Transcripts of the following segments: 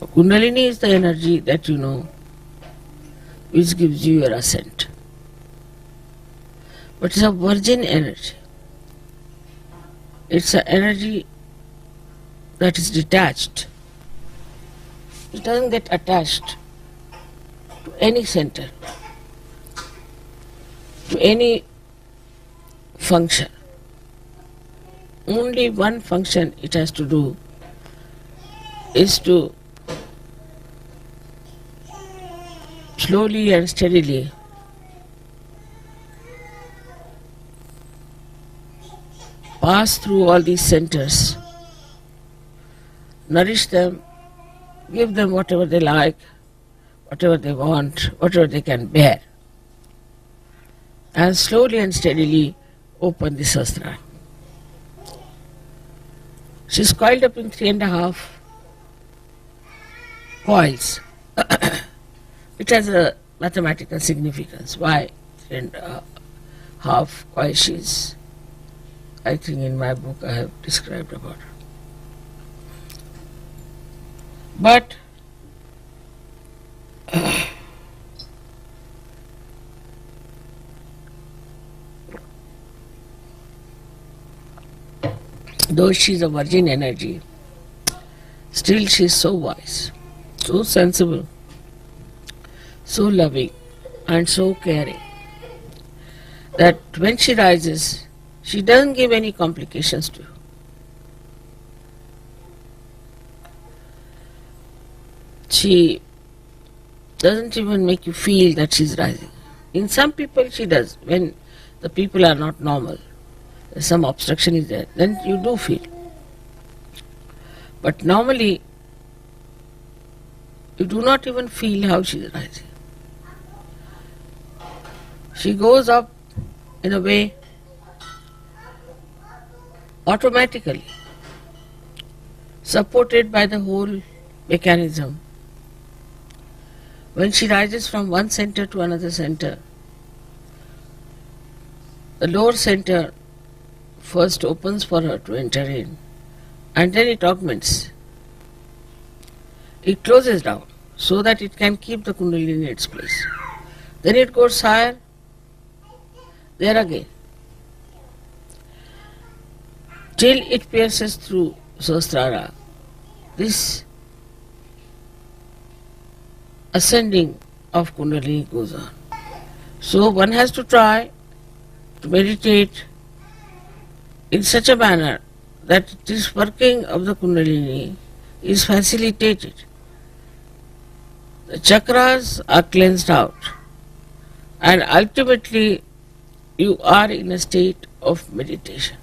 Kundalini is the energy that you know, which gives you your ascent. But it's a virgin energy. It's an energy that is detached. It doesn't get attached to any center, to any function. Only one function it has to do is to slowly and steadily pass through all these centers, nourish them, give them whatever they like, whatever they want, whatever they can bear, and slowly and steadily open the sastra. She's coiled up in 3.5 coils. It has a mathematical significance. Why 3.5 coils? She's, I think in my book I have described about her. But though she is a virgin energy, still she is so wise, so sensible, so loving and so caring that when she rises, she doesn't give any complications to you. She doesn't even make you feel that she's rising. In some people she does. When the people are not normal, some obstruction is there, then you do feel. But normally, you do not even feel how she is rising. She goes up in a way automatically, supported by the whole mechanism. When she rises from one center to another center, the lower center first opens for her to enter in, and then it augments. It closes down so that it can keep the Kundalini in its place. Then it goes higher, there again, till it pierces through Sahasrara. This ascending of Kundalini goes on. So one has to try to meditate in such a manner that this working of the Kundalini is facilitated. The chakras are cleansed out, and ultimately you are in a state of meditation.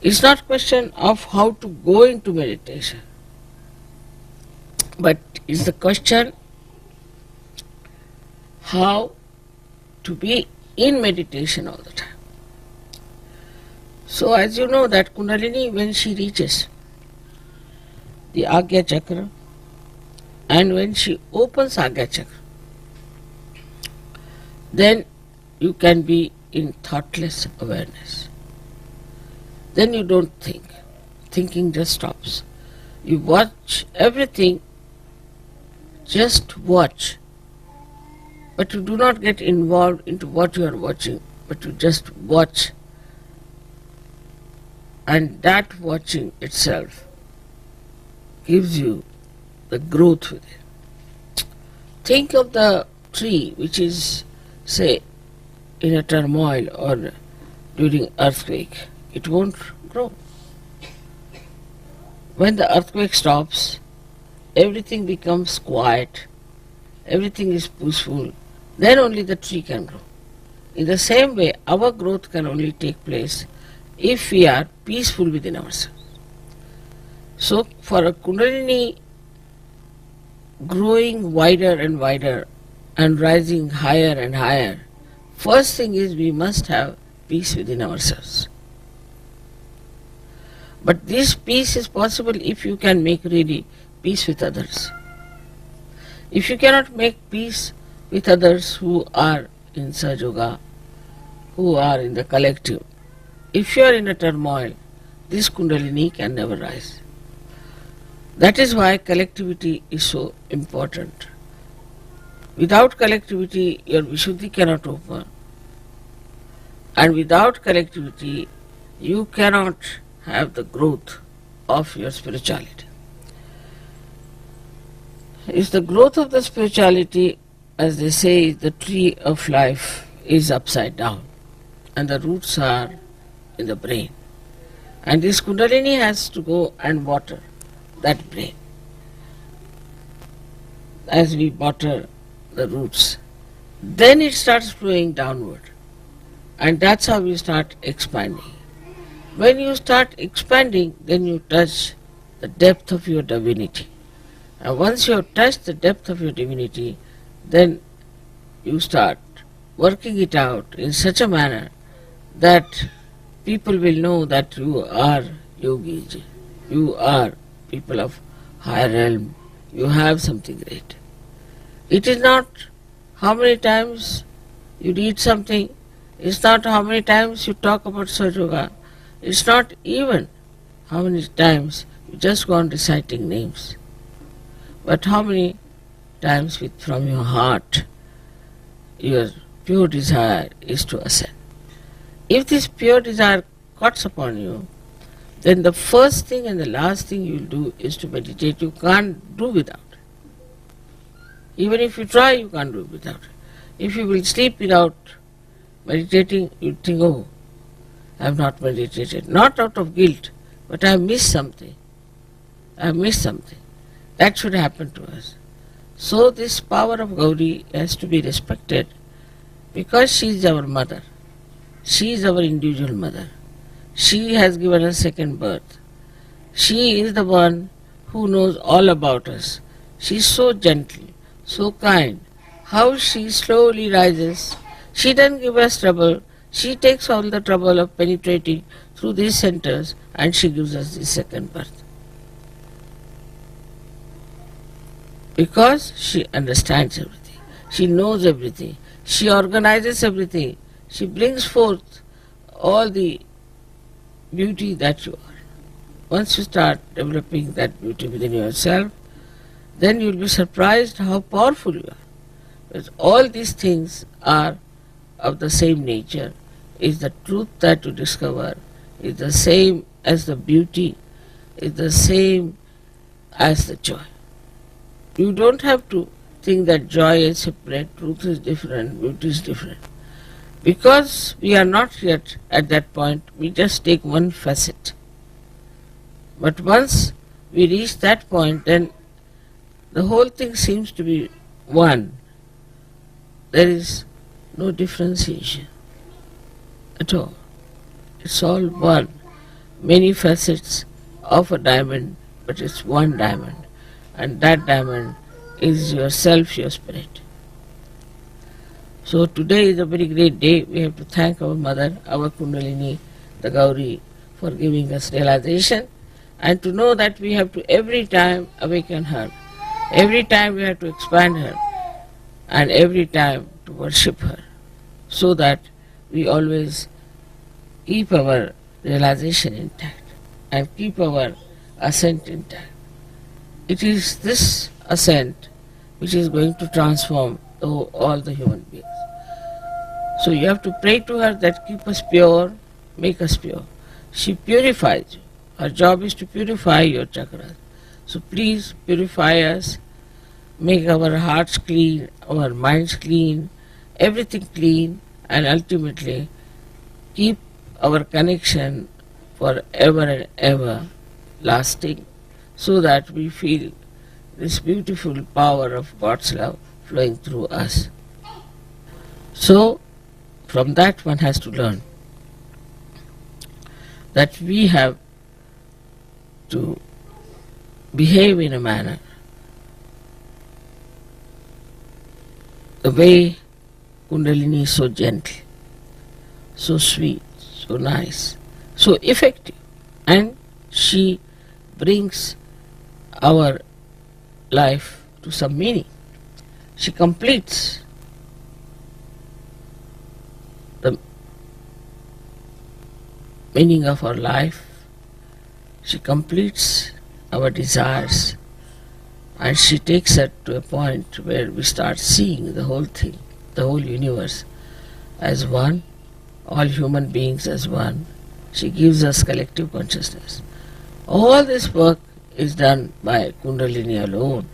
It's not a question of how to go into meditation, but it's the question how to be in meditation all the time. So as you know that Kundalini, when she reaches the Agya Chakra and when she opens Agya Chakra, then you can be in thoughtless awareness. Then you don't think. Thinking just stops. You watch everything, just watch. But you do not get involved into what you are watching, but you just watch. And that watching itself gives you the growth within. Think of the tree which is, say, in a turmoil or during earthquake. It won't grow. When the earthquake stops, everything becomes quiet, everything is peaceful, then only the tree can grow. In the same way, our growth can only take place if we are peaceful within ourselves. So for a Kundalini growing wider and wider and rising higher and higher, first thing is we must have peace within ourselves. But this peace is possible if you can make really peace with others. If you cannot make peace with others who are in Sahaja, who are in the collective, if you are in a turmoil, this Kundalini can never rise. That is why collectivity is so important. Without collectivity, your Vishuddhi cannot open. And without collectivity, you cannot have the growth of your spirituality. It's the growth of the spirituality, as they say, the tree of life is upside down and the roots are in the brain. And this Kundalini has to go and water that brain as we water the roots. Then it starts flowing downward, and that's how you start expanding. When you start expanding, then you touch the depth of your divinity. And once you have touched the depth of your divinity, then you start working it out in such a manner that people will know that you are yogis, you are people of higher realm, you have something great. It is not how many times you read something, it's not how many times you talk about Sahaja Yoga, it's not even how many times you just go on reciting names, but how many times from your heart your pure desire is to ascend. If this pure desire cuts upon you, then the first thing and the last thing you will do is to meditate. You can't do without it. Even if you try, you can't do without it. If you will sleep without meditating, you think, oh, I have not meditated. Not out of guilt, but I have missed something. I have missed something. That should happen to us. So this power of Gauri has to be respected because she is our mother. She is our individual mother. She has given us second birth. She is the one who knows all about us. She is so gentle, so kind. How she slowly rises. She doesn't give us trouble. She takes all the trouble of penetrating through these centers and she gives us the second birth. Because she understands everything. She knows everything. She organizes everything. She brings forth all the beauty that you are. Once you start developing that beauty within yourself, then you will be surprised how powerful you are. Because all these things are of the same nature. Is the truth that you discover, is the same as the beauty, is the same as the joy. You don't have to think that joy is separate, truth is different, beauty is different. Because we are not yet at that point, we just take one facet. But once we reach that point, then the whole thing seems to be one. There is no differentiation at all. It's all one. Many facets of a diamond, but it's one diamond. And that diamond is yourself, your spirit. So today is a very great day. We have to thank our mother, our Kundalini, the Gauri, for giving us realization and to know that we have to every time awaken her. Every time we have to expand her and every time to worship her so that we always keep our realization intact and keep our ascent intact. It is this ascent which is going to transform all the human beings. So you have to pray to her that keep us pure, make us pure. She purifies you. Her job is to purify your chakras. So please purify us, make our hearts clean, our minds clean, everything clean, and ultimately keep our connection forever and ever lasting, so that we feel this beautiful power of God's love flowing through us. So, from that one has to learn that we have to behave in a manner the way Kundalini is so gentle, so sweet, so nice, so effective, and she brings our life to some meaning. She completes the meaning of our life. She completes our desires, and she takes us to a point where we start seeing the whole thing, the whole universe as one, all human beings as one. She gives us collective consciousness. All this work is done by Kundalini alone.